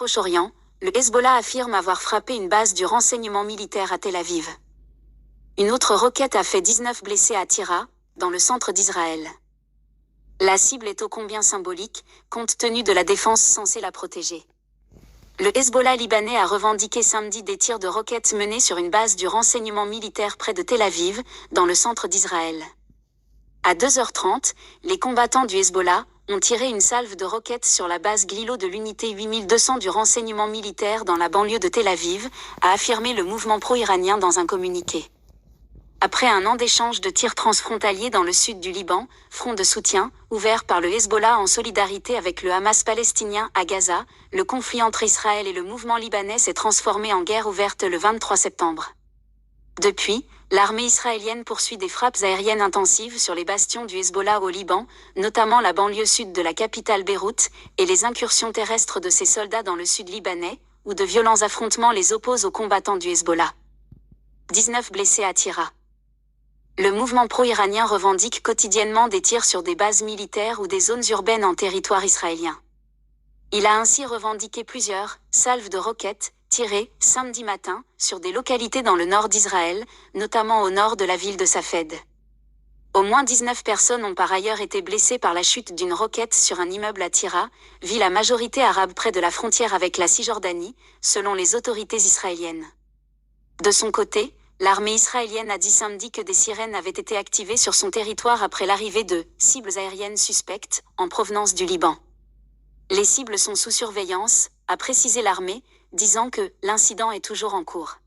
Proche-Orient, le Hezbollah affirme avoir frappé une base du renseignement militaire à Tel Aviv. Une autre roquette a fait 19 blessés à Tyra, dans le centre d'Israël. La cible est ô combien symbolique, compte tenu de la défense censée la protéger. Le Hezbollah libanais a revendiqué samedi des tirs de roquettes menés sur une base du renseignement militaire près de Tel Aviv, dans le centre d'Israël. À 2h30, les combattants du Hezbollah ont tiré une salve de roquettes sur la base Glilo de l'unité 8200 du renseignement militaire dans la banlieue de Tel Aviv, a affirmé le mouvement pro-iranien dans un communiqué. Après un an d'échanges de tirs transfrontaliers dans le sud du Liban, front de soutien, ouvert par le Hezbollah en solidarité avec le Hamas palestinien à Gaza, le conflit entre Israël et le mouvement libanais s'est transformé en guerre ouverte le 23 septembre. Depuis, l'armée israélienne poursuit des frappes aériennes intensives sur les bastions du Hezbollah au Liban, notamment la banlieue sud de la capitale Beyrouth, et les incursions terrestres de ses soldats dans le sud libanais, où de violents affrontements les opposent aux combattants du Hezbollah. 19 blessés à Tyra. Le mouvement pro-iranien revendique quotidiennement des tirs sur des bases militaires ou des zones urbaines en territoire israélien. Il a ainsi revendiqué plusieurs salves de roquettes tirées samedi matin sur des localités dans le nord d'Israël, notamment au nord de la ville de Safed. Au moins 19 personnes ont par ailleurs été blessées par la chute d'une roquette sur un immeuble à Tyra, ville à majorité arabe près de la frontière avec la Cisjordanie, selon les autorités israéliennes. De son côté, l'armée israélienne a dit samedi que des sirènes avaient été activées sur son territoire après l'arrivée de cibles aériennes suspectes en provenance du Liban. Les cibles sont sous surveillance, a précisé l'armée, disant que l'incident est toujours en cours.